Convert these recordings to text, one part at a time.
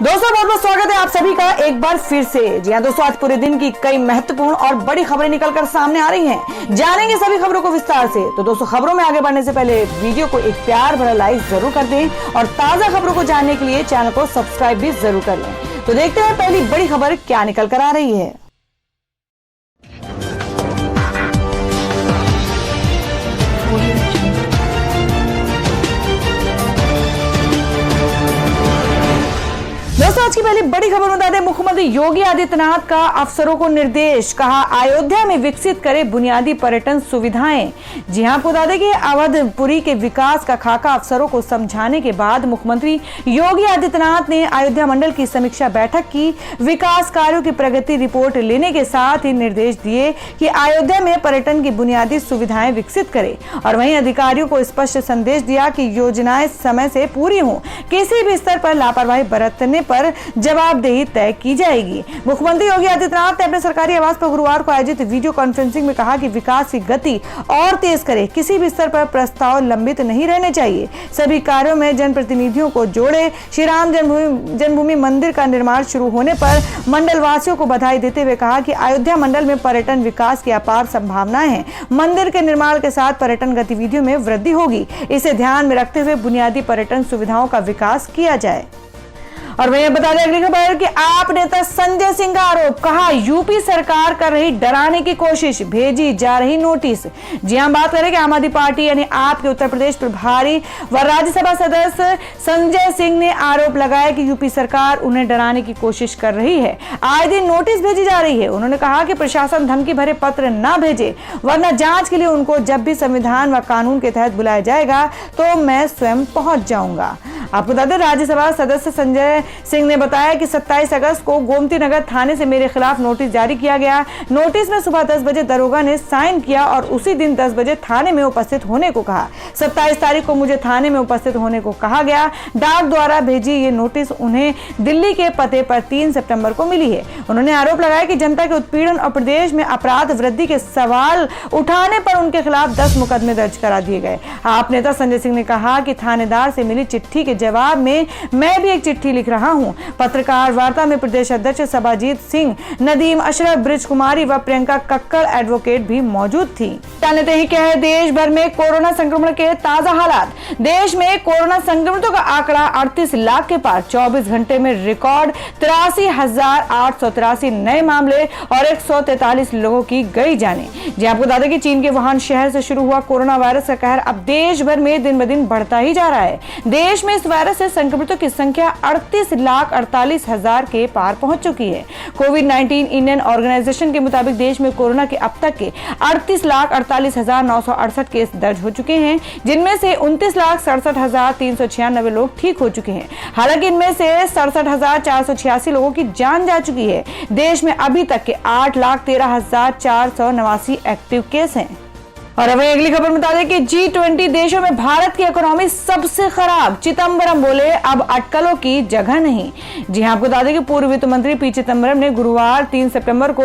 दोस्तों बहुत बहुत स्वागत है आप सभी का एक बार फिर से। जी हाँ दोस्तों, आज पूरे दिन की कई महत्वपूर्ण और बड़ी खबरें निकलकर सामने आ रही हैं। जानेंगे सभी खबरों को विस्तार से। तो दोस्तों, खबरों में आगे बढ़ने से पहले वीडियो को एक प्यार भरा लाइक जरूर कर दें और ताजा खबरों को जानने के लिए चैनल को सब्सक्राइब भी जरूर कर लें। तो देखते हैं पहली बड़ी खबर क्या निकल कर आ रही है। दोस्तों, आज की पहली बड़ी खबर बता दें, मुख्यमंत्री योगी आदित्यनाथ का अफसरों को निर्देश, कहा अयोध्या में विकसित करे बुनियादी पर्यटन सुविधाएं। जी हां, आपको बता दें कि अवधपुरी के विकास का खाका अफसरों को समझाने के बाद मुख्यमंत्री योगी आदित्यनाथ ने अयोध्या मंडल की समीक्षा बैठक की। विकास कार्यों की प्रगति रिपोर्ट लेने के साथ ही निर्देश दिए कि अयोध्या में पर्यटन की बुनियादी सुविधाएं विकसित करे और वहीं अधिकारियों को स्पष्ट संदेश दिया कि योजनाएं समय से पूरी हों, किसी भी स्तर पर लापरवाही बरतने पर जवाबदेही तय की जाएगी। मुख्यमंत्री योगी आदित्यनाथ ने अपने सरकारी आवास पर गुरुवार को आयोजित वीडियो कॉन्फ्रेंसिंग में कहा कि विकास की गति और तेज करे, किसी भी स्तर पर प्रस्ताव लंबित नहीं रहने चाहिए, सभी कार्यों में जनप्रतिनिधियों को जोड़े। श्री राम जन्मभूमि मंदिर का निर्माण शुरू होने पर मंडल वासियों को बधाई देते हुए कहा कि अयोध्या मंडल में पर्यटन विकास की अपार संभावनाएं हैं। मंदिर के निर्माण के साथ पर्यटन गतिविधियों में वृद्धि होगी, इसे ध्यान में रखते हुए बुनियादी पर्यटन सुविधाओं का विकास किया जाए। और वहीं बता दें अगली खबर कि आप नेता संजय सिंह का आरोप, कहा यूपी सरकार कर रही डराने की कोशिश, भेजी जा रही नोटिस। जी हां, बात करें कि आम आदमी पार्टी यानी आप के उत्तर प्रदेश प्रभारी व राज्यसभा सदस्य संजय सिंह ने आरोप लगाया कि यूपी सरकार उन्हें डराने की कोशिश कर रही है, आए दिन नोटिस भेजी जा रही है। उन्होंने कहा कि प्रशासन धमकी भरे पत्र न भेजे, वरना जांच के लिए उनको जब भी संविधान व कानून के तहत बुलाया जाएगा तो मैं स्वयं पहुंच जाऊंगा। आपको बता दें, राज्यसभा सदस्य संजय सिंह ने बताया कि 27 अगस्त को गोमती नगर थाने से मेरे खिलाफ नोटिस जारी किया गया। नोटिस में सुबह 10 बजे दरोगा ने साइन किया और उसी दिन 10 बजे थाने में उपस्थित होने को कहा। 27 तारीख को मुझे थाने में उपस्थित होने को कहा गया। डाक द्वारा भेजी ये नोटिस उन्हें दिल्ली के पते पर 3 सितंबर को मिली है। उन्होंने आरोप लगाया कि जनता के उत्पीड़न और प्रदेश में अपराध वृद्धि के सवाल उठाने पर उनके खिलाफ 10 मुकदमे दर्ज करा दिए गए। आप नेता संजय सिंह ने कहा कि थानेदार से मिली चिट्ठी के जवाब में मैं भी एक चिट्ठी लिख रहा हूं। पत्रकार वार्ता में प्रदेश अध्यक्ष सभाजीत सिंह, नदीम अशरफ, ब्रिज कुमारी व प्रियंका कक्कड़ एडवोकेट भी मौजूद थी। जानते ही क्या है देश भर में कोरोना संक्रमण के ताजा हालात। देश में कोरोना संक्रमितों का आंकड़ा 38 लाख के पार। 24 घंटे में रिकॉर्ड 83,883 नए मामले और 143 लोगों की गई जाने। जी आपको बता दें कि चीन के वुहान शहर से शुरू हुआ कोरोना वायरस का कहर अब देश भर में दिन ब दिन बढ़ता ही जा रहा है। देश में इस वायरस से संक्रमितों की संख्या 38,48,000 के पार पहुंच चुकी है। कोविड-19 इंडियन ऑर्गेनाइजेशन के मुताबिक देश में कोरोना के अब तक के 38,48,968 केस दर्ज हो चुके हैं, जिनमें से 29,67,396 लोग ठीक हो चुके हैं। हालांकि इनमें से 67,486 लोगों की जान जा चुकी है। देश में अभी तक के 8,13,489 एक्टिव केस हैं। और अब अगली खबर बता दें कि G20 देशों में भारत की इकोनॉमी सबसे खराब। चिदंबरम बोले अब अटकलों की जगह नहीं। जी हां, आपको बता दें कि पूर्व वित्त मंत्री पी चिदंबरम ने गुरुवार 3 सितंबर को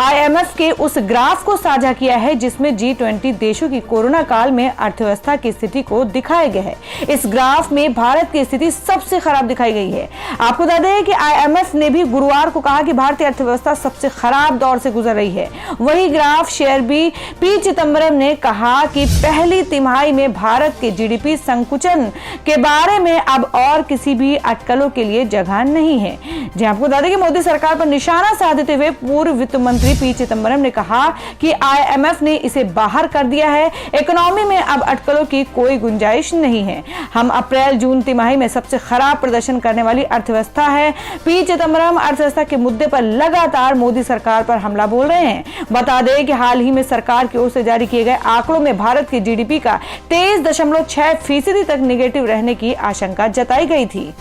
IMF के उस ग्राफ को साझा किया है जिसमें G20 देशों की कोरोना काल में अर्थव्यवस्था की स्थिति को दिखाया गया है। इस ग्राफ में भारत की स्थिति सबसे खराब दिखाई गई है। आपको बता दें कि IMF ने भी गुरुवार को कहा कि भारतीय अर्थव्यवस्था सबसे खराब दौर से गुजर रही है। वही ग्राफ शेयर भी पी चिदंबरम ने कहा कि पहली तिमाही में भारत के जीडीपी संकुचन के बारे में अब और किसी भी अटकलों के लिए जगह नहीं है। जी आपको बता दें कि मोदी सरकार पर निशाना साधते हुए पूर्व वित्त मंत्री पी चिदंबरम ने कहा कि IMF ने इसे बाहर कर दिया है। इकोनॉमी में अब अटकलों की कोई गुंजाइश नहीं है। हम अप्रैल जून तिमाही में सबसे खराब प्रदर्शन करने वाली अर्थव्यवस्था है। पी चिदंबरम अर्थव्यवस्था के मुद्दे पर लगातार मोदी सरकार पर हमला बोल रहे हैं। बता दें कि हाल ही में सरकार की ओर से जारी किए गए आंकड़ों में भारत की जीडीपी का 23.6% तक नेगेटिव रहने की आशंका जताई गई थी।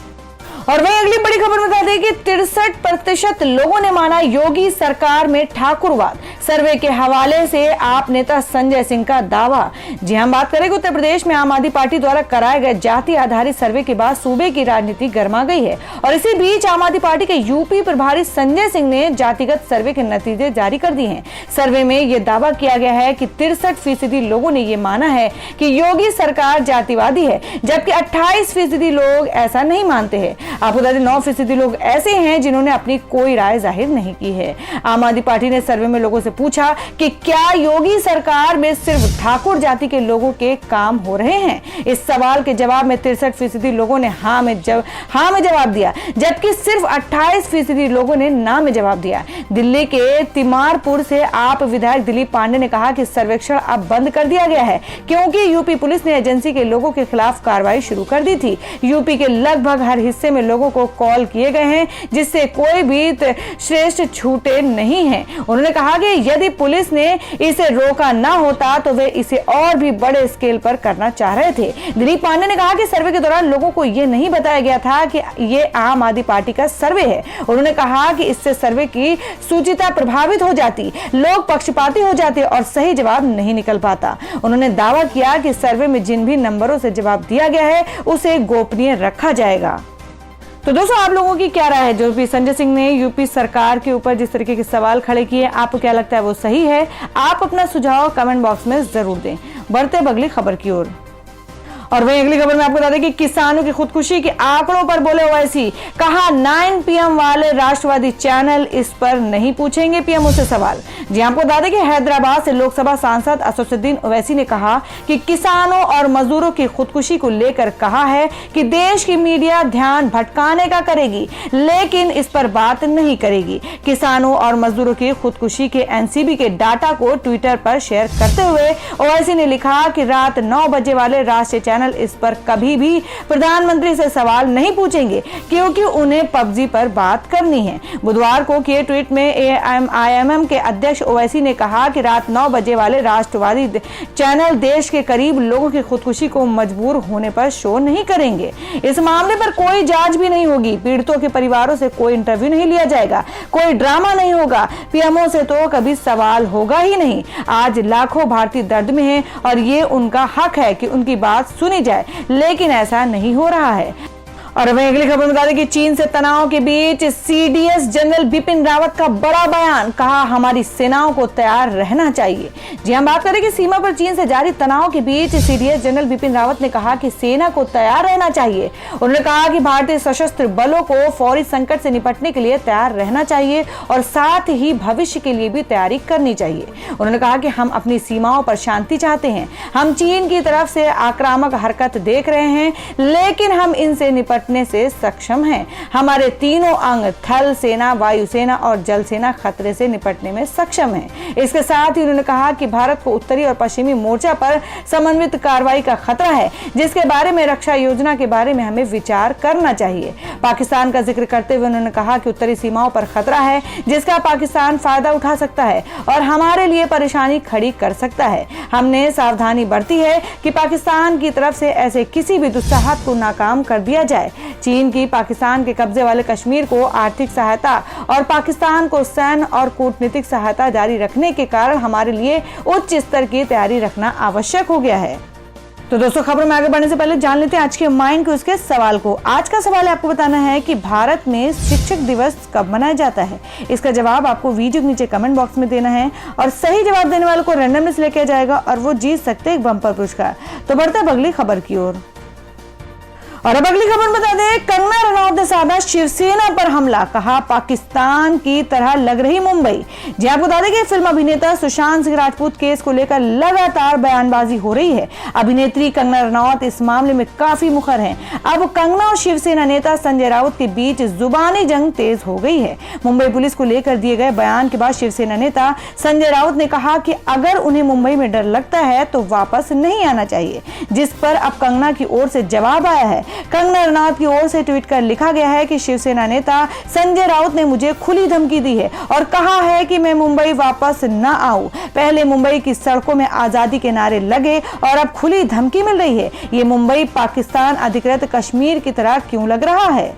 और वहीं अगली बड़ी खबर बता दें कि 63% लोगों ने माना योगी सरकार में ठाकुरवाद। सर्वे के हवाले से आप नेता संजय सिंह का दावा। जी हम बात करेंगे उत्तर प्रदेश में आम आदमी पार्टी द्वारा कराए गए जाति आधारित सर्वे के बाद सूबे की राजनीति गर्मा गई है और इसी बीच आम आदमी पार्टी के यूपी प्रभारी संजय सिंह ने जातिगत सर्वे के नतीजे जारी कर दिए हैं। सर्वे में यह दावा किया गया है कि 63% लोगों ने यह माना है कि योगी सरकार जातिवादी है, जबकि 28% लोग ऐसा नहीं मानते हैं। आपको बता दें 9% लोग ऐसे हैं जिन्होंने अपनी कोई राय जाहिर नहीं की है। आम आदमी पार्टी ने सर्वे में लोगों से पूछा कि क्या योगी सरकार में सिर्फ ठाकुर जाति के लोगों के काम हो रहे हैं। इस सवाल के जवाब में 63% लोगों ने हाँ में जवाब दिया, जबकि सिर्फ 28% लोगों ने ना में जवाब दिया। दिल्ली के तिमारपुर से आप विधायक दिलीप पांडे ने कहा कि सर्वेक्षण अब बंद कर दिया गया है क्योंकि यूपी पुलिस ने एजेंसी के लोगों के खिलाफ कार्रवाई शुरू कर दी थी। यूपी के लगभग हर हिस्से में लोगों को कॉल किए गए हैं जिससे कोई भी श्रेष्ठ छूटे नहीं है। उन्होंने कहा कि यदि पुलिस ने इसे रोका ना होता तो वे इसे और भी बड़े स्केल पर करना चाह रहे थे। दिलीप पांडे ने कहा कि सर्वे के दौरान लोगों को यह नहीं बताया गया था कि ये आम आदमी पार्टी का सर्वे है। उन्होंने कहा कि इससे सर्वे की सूचिता प्रभावित हो जाती, लोग पक्षपाती हो जाते और सही जवाब नहीं निकल पाता। उन्होंने दावा किया कि सर्वे में जिन भी नंबरों से जवाब दिया गया है उसे गोपनीय रखा जाएगा। तो दोस्तों आप लोगों की क्या राय है? जो भी संजय सिंह ने यूपी सरकार के ऊपर जिस तरीके के सवाल खड़े किए, आपको क्या लगता है वो सही है? आप अपना सुझाव कमेंट बॉक्स में जरूर दें। बढ़ते हैं अगली खबर की ओर। और वहीं अगली खबर में आपको बता दें कि किसानों की खुदकुशी के आंकड़ों पर बोले ओवैसी, कहा 9 PM वाले राष्ट्रवादी चैनल इस पर नहीं पूछेंगे पीएमओ से सवाल। जी आपको बता दें कि हैदराबाद से लोकसभा सांसद असदुद्दीन ओवैसी ने कहा कि किसानों और मजदूरों की खुदकुशी को लेकर कहा है कि देश की मीडिया ध्यान भटकाने का करेगी लेकिन इस पर बात नहीं करेगी। किसानों और मजदूरों की खुदकुशी के एनसीबी के डाटा को ट्विटर पर शेयर करते हुए ओवैसी ने लिखा कि रात 9 बजे वाले राष्ट्रीय चैनल इस पर कभी भी प्रधानमंत्री से सवाल नहीं पूछेंगे क्योंकि उन्हें पबजी पर बात करनी है। बुधवार को किए ट्वीट में AIMM के अध्यक्ष ओवैसी ने कहा कि रात 9 बजे वाले राष्ट्रवादी चैनल देश के करीब लोगों की खुदकुशी को मजबूर होने पर शो नहीं करेंगे। इस मामले पर कोई जांच भी नहीं होगी, पीड़ितों के परिवारों से कोई इंटरव्यू नहीं लिया जाएगा, कोई ड्रामा नहीं होगा, पीएमओ से तो कभी सवाल होगा ही नहीं। आज लाखों भारतीय दर्द में हैं और ये उनका हक है कि उनकी बात सुनी जाए, लेकिन ऐसा नहीं हो रहा है। और वहीं अगली खबर बता दें कि चीन से तनाव के बीच CDS जनरल बिपिन रावत का बड़ा बयान, कहा हमारी सेनाओं को तैयार रहना चाहिए। जी हम बात करें कि सीमा पर चीन से जारी तनाव के बीच CDS जनरल बिपिन रावत ने कहा कि सेना को तैयार रहना चाहिए। उन्होंने कहा कि भारतीय सशस्त्र बलों को फौरी संकट से निपटने के लिए तैयार रहना चाहिए और साथ ही भविष्य के लिए भी तैयारी करनी चाहिए। उन्होंने कहा कि हम अपनी सीमाओं पर शांति चाहते हैं, हम चीन की तरफ से आक्रामक हरकत देख रहे हैं लेकिन हम इनसे निपटने से सक्षम हैं। हमारे तीनों अंग थल सेना, वायुसेना और जल सेना खतरे से निपटने में सक्षम हैं। इसके साथ ही उन्होंने कहा कि भारत को उत्तरी और पश्चिमी मोर्चा पर समन्वित कार्रवाई का खतरा है जिसके बारे में रक्षा योजना के बारे में हमें विचार करना चाहिए। पाकिस्तान का जिक्र करते हुए उन्होंने कहा कि उत्तरी सीमाओं पर खतरा है जिसका पाकिस्तान फायदा उठा सकता है और हमारे लिए परेशानी खड़ी कर सकता है। हमने सावधानी बरती है कि पाकिस्तान की तरफ से ऐसे किसी भी दुस्साहत को नाकाम कर दिया जाए। चीन की पाकिस्तान के कब्जे वाले कश्मीर को आर्थिक सहायता और पाकिस्तान को सैन्य और कूटनीतिक सहायता जारी रखने के कारण हमारे लिए उच्च स्तर की तैयारी रखना आवश्यक हो गया है। तो दोस्तों खबर में आगे बढ़ने से पहले जान लेते हैं आज के माइंड क्विज के सवाल को। आज का सवाल आपको बताना है कि भारत में शिक्षक दिवस कब मनाया जाता है। इसका जवाब आपको वीडियो के नीचे कमेंट बॉक्स में देना है और सही जवाब देने वालों को रैंडमली सिलेक्ट किया जाएगा और वो जीत सकते हैं एक बम्पर पुरस्कार। तो बढ़ते हैं अगली खबर की ओर। और अब अगली खबर बता दें, कंगना रनौत ने साधा शिवसेना पर हमला, कहा पाकिस्तान की तरह लग रही मुंबई। जी आपको बता दें कि फिल्म अभिनेता सुशांत सिंह राजपूत केस को लेकर लगातार बयानबाजी हो रही है। अभिनेत्री कंगना रनौत इस मामले में काफी मुखर हैं। अब कंगना और शिवसेना नेता संजय राउत के बीच जुबानी जंग तेज हो गई है। मुंबई पुलिस को लेकर दिए गए बयान के बाद शिवसेना नेता संजय राउत ने कहा कि अगर उन्हें मुंबई में डर लगता है तो वापस नहीं आना चाहिए, जिस पर अब कंगना की ओर से जवाब आया है। कंगना रनौत की ओर से ट्वीट कर लिखा गया है कि शिवसेना नेता संजय राउत ने मुझे खुली धमकी दी है और कहा है कि मैं मुंबई वापस न आऊं। पहले मुंबई की सड़कों में आजादी के नारे लगे और अब खुली धमकी मिल रही है। ये मुंबई पाकिस्तान अधिकृत कश्मीर की तरह क्यों लग रहा है?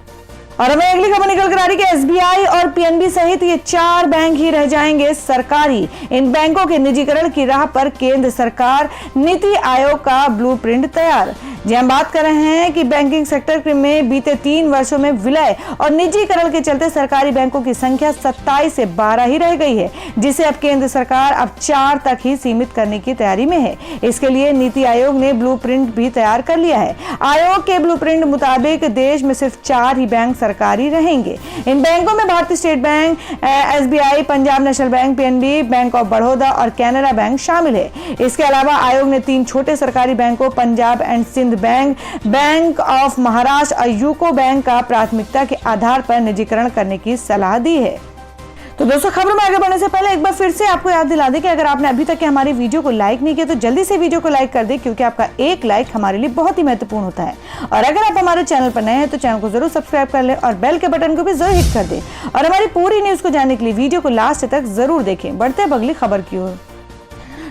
और हमें अगली खबर निकल कर आ रही है कि एसबीआई और पीएनबी सहित ये 4 बैंक ही रह जाएंगे सरकारी। इन बैंकों के निजीकरण की राह पर केंद्र सरकार, नीति आयोग का ब्लूप्रिंट तैयार। जी हम बात कर रहे हैं कि बैंकिंग सेक्टर में बीते 3 वर्षों में विलय और निजीकरण के चलते सरकारी बैंकों की संख्या 27 से 12 ही रह गई है, जिसे अब केंद्र सरकार अब 4 तक ही सीमित करने की तैयारी में है। इसके लिए नीति आयोग ने ब्लूप्रिंट भी तैयार कर लिया है। आयोग के ब्लूप्रिंट मुताबिक देश में सिर्फ 4 ही बैंक सरकारी रहेंगे। इन बैंकों में भारतीय state bank, SBI, Punjab national bank, PNB, bank of Baroda और कैनरा बैंक शामिल है। इसके अलावा आयोग ने 3 छोटे सरकारी बैंकों Punjab and Sind bank, bank of Maharashtra और यूको बैंक का प्राथमिकता के आधार पर निजीकरण करने की सलाह दी है। तो दोस्तों, खबरों में आगे बढ़ने से पहले एक बार फिर से आपको याद दिला दें कि अगर आपने अभी तक हमारी वीडियो को लाइक नहीं किया तो जल्दी से वीडियो को लाइक कर दें, क्योंकि आपका एक लाइक हमारे लिए बहुत ही महत्वपूर्ण होता है। और अगर आप हमारे चैनल पर नए हैं तो चैनल को जरूर सब्सक्राइब कर लें और बेल के बटन को भी जरूर हिट कर दें। और हमारी पूरी न्यूज को जानने के लिए वीडियो को लास्ट तक जरूर देखें। बढ़ते हैं अगली खबर की ओर।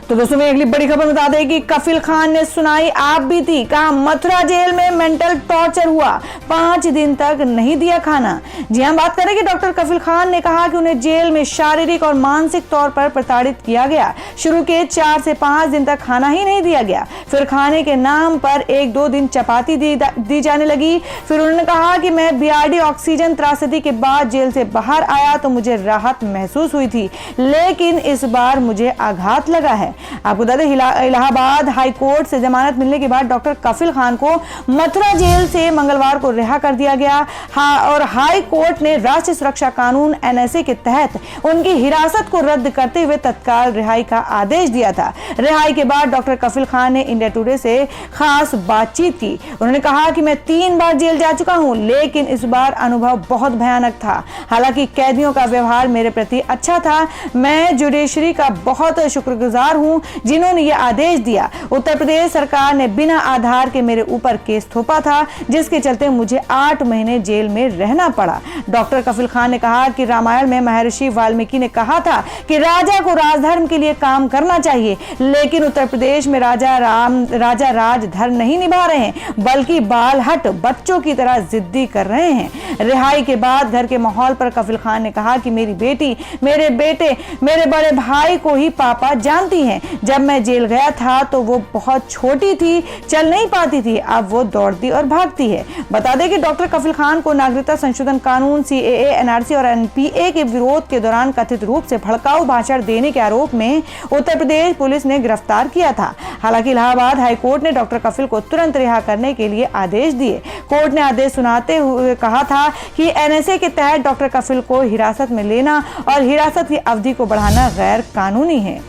तो दोस्तों, मैं अगली बड़ी खबर बता दें कि कफिल खान ने सुनाई आप बीती। कहा मथुरा जेल में मेंटल टॉर्चर हुआ, 5 दिन तक नहीं दिया खाना। जी हम बात करें कि डॉक्टर कफिल खान ने कहा कि उन्हें जेल में शारीरिक और मानसिक तौर पर प्रताड़ित किया गया। शुरू के 4 से 5 दिन तक खाना ही नहीं दिया गया। फिर खाने के नाम पर 1-2 दिन चपाती दी जाने लगी। फिर उन्होंने कहा कि मैं बीआरडी ऑक्सीजन त्रासदी के बाद जेल से बाहर आया तो मुझे राहत महसूस हुई थी, लेकिन इस बार मुझे आघात लगा है। आपको बता दें, इलाहाबाद हाई कोर्ट से जमानत मिलने के बाद डॉक्टर कफिल खान को मथुरा जेल से मंगलवार को रिहा कर दिया गया। और हाई कोर्ट ने राष्ट्रीय सुरक्षा कानून एनएसए के तहत उनकी हिरासत को रद्द करते हुए तत्काल रिहाई का आदेश दिया था। रिहाई के बाद डॉक्टर कफिल खान ने इंडिया टुडे से खास बातचीत की। उन्होंने कहा कि मैं 3 बार जेल जा चुका हूं, लेकिन इस बार अनुभव बहुत भयानक था। हालांकि कैदियों का व्यवहार मेरे प्रति अच्छा था। मैं जुडिशरी का बहुत शुक्रगुजार हूं जिन्होंने यह आदेश दिया। उत्तर प्रदेश सरकार ने बिना आधार के मेरे ऊपर केस थोपा था, जिसके चलते मुझे 8 महीने जेल में रहना पड़ा। डॉक्टर कफिल खान ने कहा कि रामायण में महर्षि वाल्मीकि ने कहा था कि राजा को राजधर्म के लिए काम करना चाहिए, लेकिन उत्तर प्रदेश में राजा राजधर्म नहीं निभा रहे हैं, बल्कि बालहट बच्चों की तरह जिद्दी कर रहे हैं। रिहाई के बाद घर के माहौल पर कफिल खान ने कहा कि मेरी बेटी, मेरे बेटे, मेरे बड़े भाई को ही पापा जानती हैं। जब मैं जेल गया था तो वो बहुत छोटी थी, चल नहीं पाती थी, अब वो दौड़ती और भागती है। बता दें कि डॉक्टर कफिल खान को नागरिकता संशोधन कानून सीएए, एनआरसी और एनपीए के विरोध के दौरान कथित रूप से भड़काऊ भाषण देने के आरोप में उत्तर प्रदेश पुलिस ने गिरफ्तार किया था। हालांकि इलाहाबाद हाईकोर्ट ने डॉक्टर कफिल को तुरंत रिहा करने के लिए आदेश दिए। कोर्ट ने आदेश सुनाते हुए कहा था कि एनएसए के तहत डॉक्टर कफिल को हिरासत में लेना और हिरासत की अवधि को बढ़ाना गैर कानूनी है।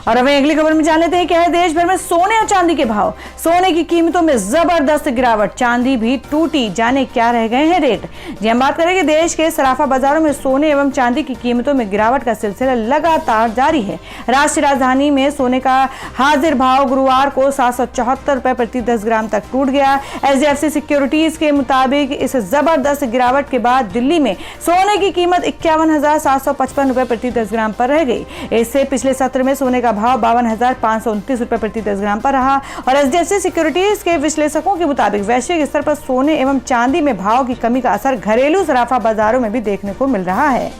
और अब अगली खबर में जान लेते हैं क्या है देश भर में सोने और चांदी के भाव। सोने की कीमतों में जबरदस्त गिरावट, चांदी भी टूटी, जाने क्या रह गए हैं रेट। जी हम बात करें कि देश के सराफा बाजारों में सोने एवं चांदी की कीमतों में गिरावट का सिलसिला लगातार जारी है। राष्ट्रीय राजधानी में सोने का हाजिर भाव गुरुवार को 774 रुपए प्रति 10 ग्राम तक टूट गया। एचडीएफसी सिक्योरिटीज के मुताबिक इस जबरदस्त गिरावट के बाद दिल्ली में सोने की कीमत 51,755 रुपए प्रति 10 ग्राम पर रह गई। इससे पिछले सत्र में सोने का भाव 52,529 रुपए प्रति 10 ग्राम पर रहा। और एचडीएफसी सिक्योरिटीज के विश्लेषकों के मुताबिक वैश्विक स्तर पर सोने एवं चांदी में भाव की कमी का असर घरेलू सराफा बाजारों में भी देखने को मिल रहा है।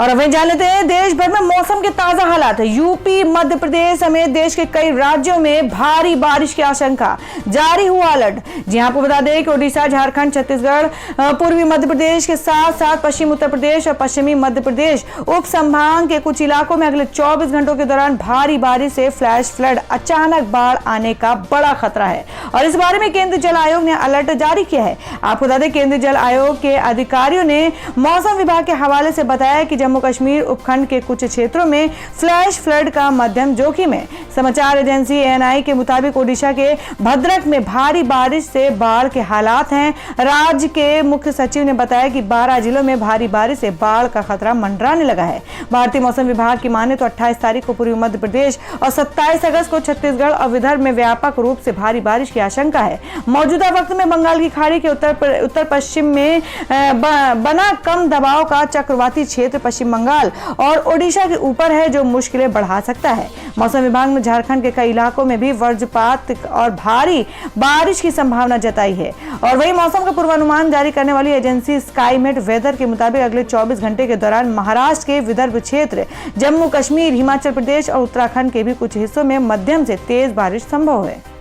और अब जान लेते हैं देश भर में मौसम के ताजा हालात। यूपी, मध्य प्रदेश समेत देश के कई राज्यों में भारी बारिश की आशंका, जारी हुआ अलर्ट। जी आपको बता दें कि ओडिशा, झारखंड, छत्तीसगढ़, पूर्वी मध्य प्रदेश के साथ साथ पश्चिम उत्तर प्रदेश और पश्चिमी मध्य प्रदेश उप संभाग के कुछ इलाकों में अगले 24 घंटों के दौरान भारी बारिश से फ्लैश फ्लड, अचानक बाढ़ आने का बड़ा खतरा है। और इस बारे में केंद्रीय जल आयोग ने अलर्ट जारी किया है। आपको बता दें केंद्रीय जल आयोग के अधिकारियों ने मौसम विभाग के हवाले से बताया कि जम्मू कश्मीर उपखंड के कुछ क्षेत्रों में फ्लैश फ्लड का मध्यम जोखिम है। समाचार एजेंसी एएनआई के मुताबिक ओडिशा के भद्रक में भारी बारिश से बाढ़ के हालात हैं। राज्य के मुख्य सचिव ने बताया कि 12 जिलों में भारी बारिश से बाढ़ का खतरा मंडराने लगा है। भारतीय मौसम विभाग की माने तो 28 तारीख को पूर्वी मध्य प्रदेश और 27 अगस्त को छत्तीसगढ़ और विदर्भ में व्यापक रूप से भारी बारिश की आशंका है। मौजूदा वक्त में बंगाल की खाड़ी के उत्तर पश्चिम में बना कम दबाव का चक्रवाती क्षेत्र पश्चिम बंगाल और ओडिशा के ऊपर है, जो मुश्किलें बढ़ा सकता है। मौसम विभाग ने झारखंड के कई इलाकों में भी वज्रपात और भारी बारिश की संभावना जताई है। और वही मौसम का पूर्वानुमान जारी करने वाली एजेंसी स्काईमेट वेदर के मुताबिक अगले 24 घंटे के दौरान महाराष्ट्र के विदर्भ क्षेत्र, जम्मू कश्मीर, हिमाचल प्रदेश और उत्तराखंड के भी कुछ हिस्सों में मध्यम से तेज बारिश संभव है।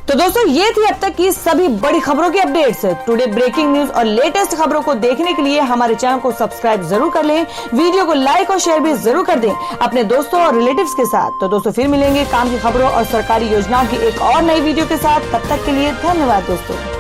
तो दोस्तों, ये थी अब तक की सभी बड़ी खबरों की अपडेट्स। टुडे ब्रेकिंग न्यूज और लेटेस्ट खबरों को देखने के लिए हमारे चैनल को सब्सक्राइब जरूर कर लें, वीडियो को लाइक और शेयर भी जरूर कर दें अपने दोस्तों और रिलेटिव्स के साथ। तो दोस्तों, फिर मिलेंगे काम की खबरों और सरकारी योजनाओं की एक और नई वीडियो के साथ। तब तक के लिए धन्यवाद दोस्तों।